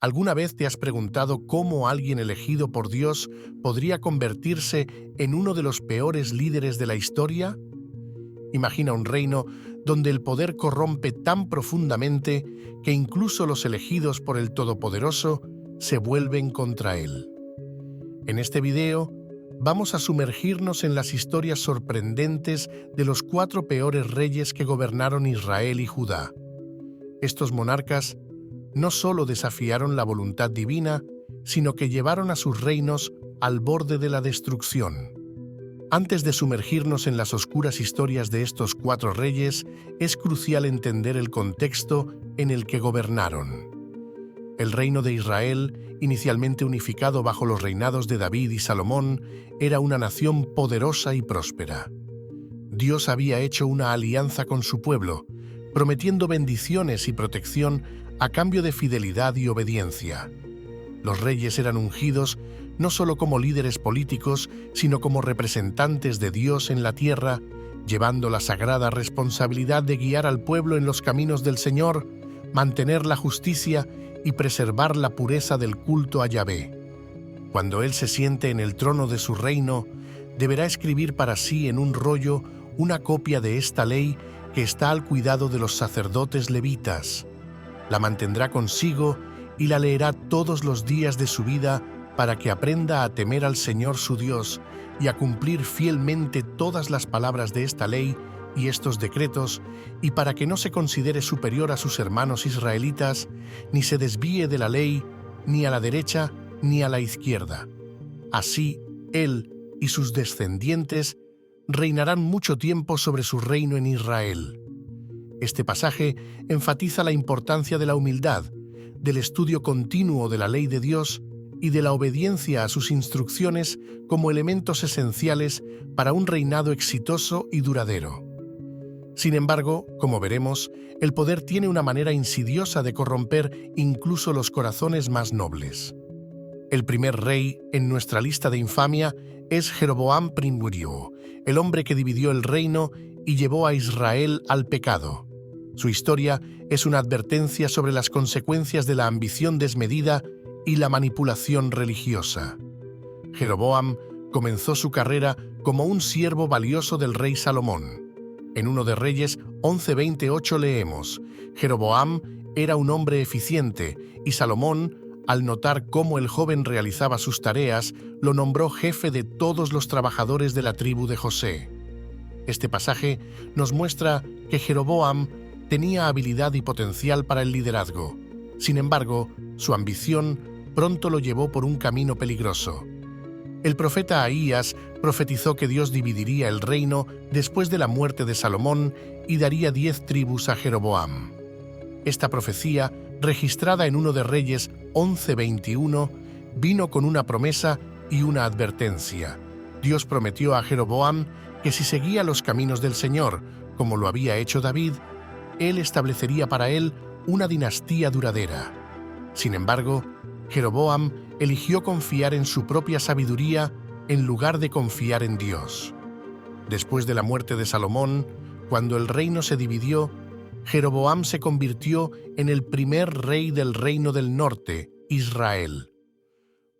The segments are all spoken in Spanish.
¿Alguna vez te has preguntado cómo alguien elegido por Dios podría convertirse en uno de los peores líderes de la historia? Imagina un reino donde el poder corrompe tan profundamente que incluso los elegidos por el Todopoderoso se vuelven contra él. En este video vamos a sumergirnos en las historias sorprendentes de los 4 peores reyes que gobernaron Israel y Judá. Estos monarcas no solo desafiaron la voluntad divina, sino que llevaron a sus reinos al borde de la destrucción. Antes de sumergirnos en las oscuras historias de estos 4 reyes, es crucial entender el contexto en el que gobernaron. El reino de Israel, inicialmente unificado bajo los reinados de David y Salomón, era una nación poderosa y próspera. Dios había hecho una alianza con su pueblo, prometiendo bendiciones y protección a cambio de fidelidad y obediencia. Los reyes eran ungidos no solo como líderes políticos, sino como representantes de Dios en la tierra, llevando la sagrada responsabilidad de guiar al pueblo en los caminos del Señor, mantener la justicia y preservar la pureza del culto a Yahvé. Cuando Él se siente en el trono de su reino, deberá escribir para sí en un rollo una copia de esta ley que está al cuidado de los sacerdotes levitas. La mantendrá consigo y la leerá todos los días de su vida para que aprenda a temer al Señor su Dios y a cumplir fielmente todas las palabras de esta ley y estos decretos, y para que no se considere superior a sus hermanos israelitas, ni se desvíe de la ley, ni a la derecha ni a la izquierda. Así, él y sus descendientes reinarán mucho tiempo sobre su reino en Israel. Este pasaje enfatiza la importancia de la humildad, del estudio continuo de la ley de Dios y de la obediencia a sus instrucciones como elementos esenciales para un reinado exitoso y duradero. Sin embargo, como veremos, el poder tiene una manera insidiosa de corromper incluso los corazones más nobles. El primer rey en nuestra lista de infamia es Jeroboam I, el hombre que dividió el reino y llevó a Israel al pecado. Su historia es una advertencia sobre las consecuencias de la ambición desmedida y la manipulación religiosa. Jeroboam comenzó su carrera como un siervo valioso del rey Salomón. En 1 de Reyes 11:28 leemos: Jeroboam era un hombre eficiente y Salomón, al notar cómo el joven realizaba sus tareas, lo nombró jefe de todos los trabajadores de la tribu de José. Este pasaje nos muestra que Jeroboam tenía habilidad y potencial para el liderazgo. Sin embargo, su ambición pronto lo llevó por un camino peligroso. El profeta Ahías profetizó que Dios dividiría el reino después de la muerte de Salomón y daría 10 tribus a Jeroboam. Esta profecía, registrada en 1 de Reyes 11:21, vino con una promesa y una advertencia. Dios prometió a Jeroboam que si seguía los caminos del Señor, como lo había hecho David, Él establecería para él una dinastía duradera. Sin embargo, Jeroboam eligió confiar en su propia sabiduría en lugar de confiar en Dios. Después de la muerte de Salomón, cuando el reino se dividió, Jeroboam se convirtió en el primer rey del reino del norte, Israel.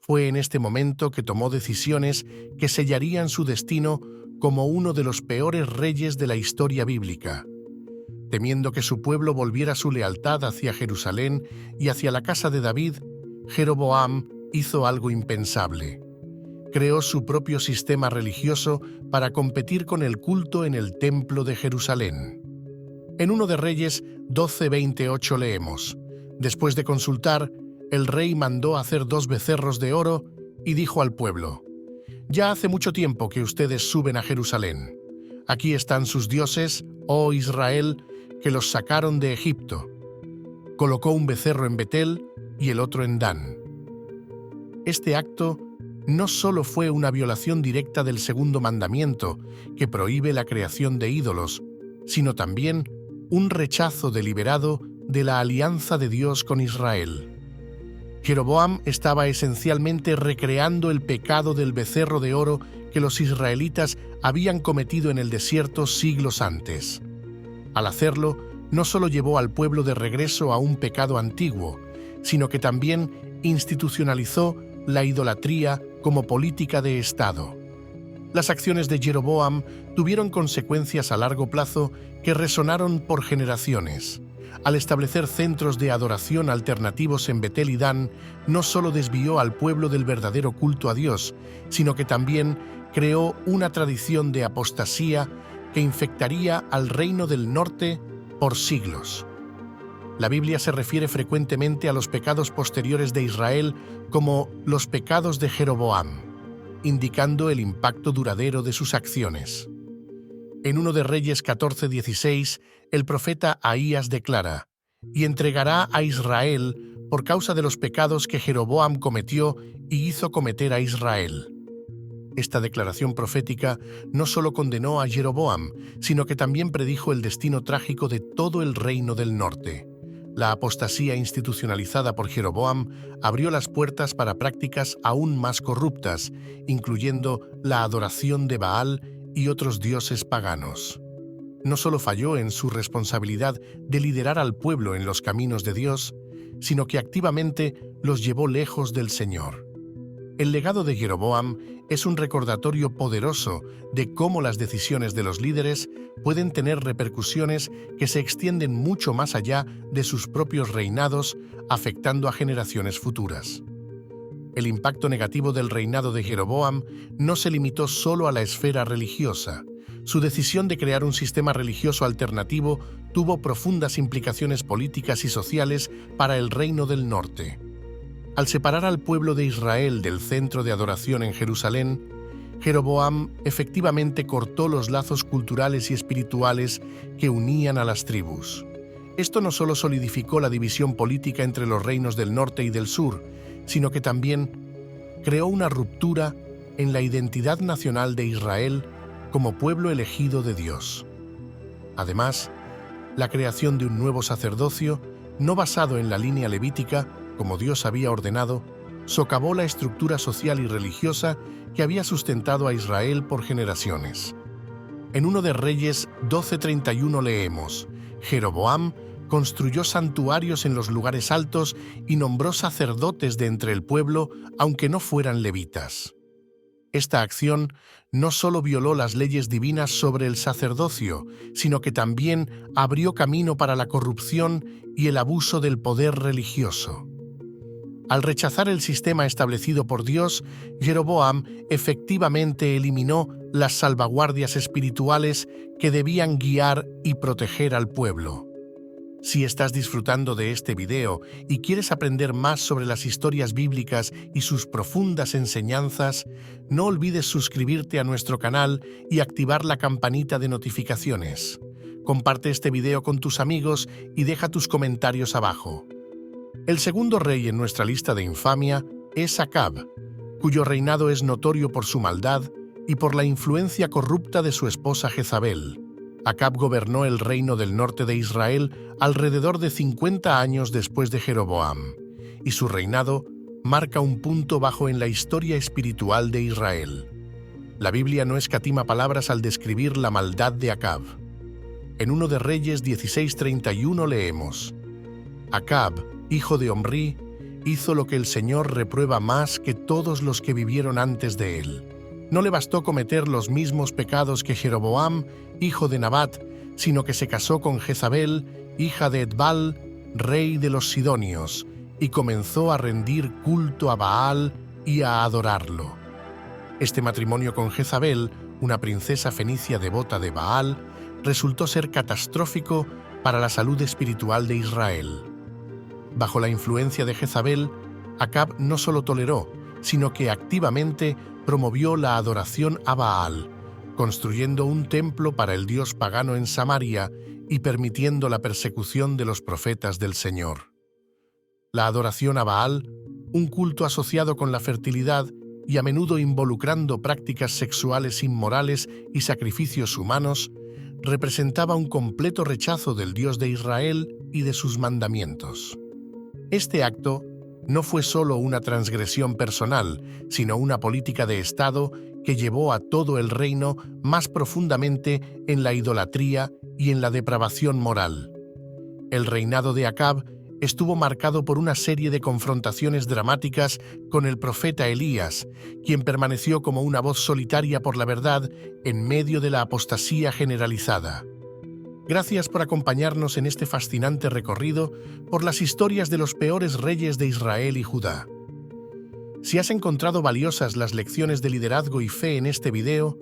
Fue en este momento que tomó decisiones que sellarían su destino como uno de los peores reyes de la historia bíblica. Temiendo que su pueblo volviera su lealtad hacia Jerusalén y hacia la casa de David, Jeroboam hizo algo impensable. Creó su propio sistema religioso para competir con el culto en el templo de Jerusalén. En 1 de Reyes 12:28 leemos: Después de consultar, el rey mandó hacer 2 becerros de oro y dijo al pueblo: Ya hace mucho tiempo que ustedes suben a Jerusalén. Aquí están sus dioses, oh Israel, que los sacaron de Egipto. Colocó un becerro en Betel y el otro en Dan. Este acto no solo fue una violación directa del segundo mandamiento, que prohíbe la creación de ídolos, sino también un rechazo deliberado de la alianza de Dios con Israel. Jeroboam estaba esencialmente recreando el pecado del becerro de oro que los israelitas habían cometido en el desierto siglos antes. Al hacerlo, no solo llevó al pueblo de regreso a un pecado antiguo, sino que también institucionalizó la idolatría como política de Estado. Las acciones de Jeroboam tuvieron consecuencias a largo plazo que resonaron por generaciones. Al establecer centros de adoración alternativos en Betel y Dan, no solo desvió al pueblo del verdadero culto a Dios, sino que también creó una tradición de apostasía que infectaría al reino del norte por siglos. La Biblia se refiere frecuentemente a los pecados posteriores de Israel como los pecados de Jeroboam, indicando el impacto duradero de sus acciones. En 1 de Reyes 14:16, el profeta Ahías declara: «Y entregará a Israel por causa de los pecados que Jeroboam cometió y hizo cometer a Israel». Esta declaración profética no solo condenó a Jeroboam, sino que también predijo el destino trágico de todo el reino del norte. La apostasía institucionalizada por Jeroboam abrió las puertas para prácticas aún más corruptas, incluyendo la adoración de Baal y otros dioses paganos. No solo falló en su responsabilidad de liderar al pueblo en los caminos de Dios, sino que activamente los llevó lejos del Señor. El legado de Jeroboam es un recordatorio poderoso de cómo las decisiones de los líderes pueden tener repercusiones que se extienden mucho más allá de sus propios reinados, afectando a generaciones futuras. El impacto negativo del reinado de Jeroboam no se limitó solo a la esfera religiosa. Su decisión de crear un sistema religioso alternativo tuvo profundas implicaciones políticas y sociales para el reino del norte. Al separar al pueblo de Israel del centro de adoración en Jerusalén, Jeroboam efectivamente cortó los lazos culturales y espirituales que unían a las tribus. Esto no solo solidificó la división política entre los reinos del norte y del sur, sino que también creó una ruptura en la identidad nacional de Israel como pueblo elegido de Dios. Además, la creación de un nuevo sacerdocio, no basado en la línea levítica, como Dios había ordenado, socavó la estructura social y religiosa que había sustentado a Israel por generaciones. En 1 de Reyes 12:31 leemos: «Jeroboam construyó santuarios en los lugares altos y nombró sacerdotes de entre el pueblo, aunque no fueran levitas». Esta acción no solo violó las leyes divinas sobre el sacerdocio, sino que también abrió camino para la corrupción y el abuso del poder religioso. Al rechazar el sistema establecido por Dios, Jeroboam efectivamente eliminó las salvaguardias espirituales que debían guiar y proteger al pueblo. Si estás disfrutando de este video y quieres aprender más sobre las historias bíblicas y sus profundas enseñanzas, no olvides suscribirte a nuestro canal y activar la campanita de notificaciones. Comparte este video con tus amigos y deja tus comentarios abajo. El segundo rey en nuestra lista de infamia es Acab, cuyo reinado es notorio por su maldad y por la influencia corrupta de su esposa Jezabel. Acab gobernó el reino del norte de Israel alrededor de 50 años después de Jeroboam, y su reinado marca un punto bajo en la historia espiritual de Israel. La Biblia no escatima palabras al describir la maldad de Acab. En 1 de Reyes 16:31 leemos: «Acab, hijo de Omri, hizo lo que el Señor reprueba más que todos los que vivieron antes de él. No le bastó cometer los mismos pecados que Jeroboam, hijo de Nabat, sino que se casó con Jezabel, hija de Etbal, rey de los Sidonios, y comenzó a rendir culto a Baal y a adorarlo». Este matrimonio con Jezabel, una princesa fenicia devota de Baal, resultó ser catastrófico para la salud espiritual de Israel. Bajo la influencia de Jezabel, Acab no solo toleró, sino que activamente promovió la adoración a Baal, construyendo un templo para el dios pagano en Samaria y permitiendo la persecución de los profetas del Señor. La adoración a Baal, un culto asociado con la fertilidad y a menudo involucrando prácticas sexuales inmorales y sacrificios humanos, representaba un completo rechazo del Dios de Israel y de sus mandamientos. Este acto no fue solo una transgresión personal, sino una política de Estado que llevó a todo el reino más profundamente en la idolatría y en la depravación moral. El reinado de Acab estuvo marcado por una serie de confrontaciones dramáticas con el profeta Elías, quien permaneció como una voz solitaria por la verdad en medio de la apostasía generalizada. Gracias por acompañarnos en este fascinante recorrido por las historias de los peores reyes de Israel y Judá. Si has encontrado valiosas las lecciones de liderazgo y fe en este video,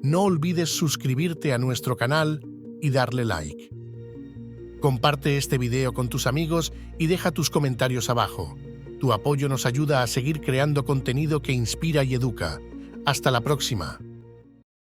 no olvides suscribirte a nuestro canal y darle like. Comparte este video con tus amigos y deja tus comentarios abajo. Tu apoyo nos ayuda a seguir creando contenido que inspira y educa. Hasta la próxima.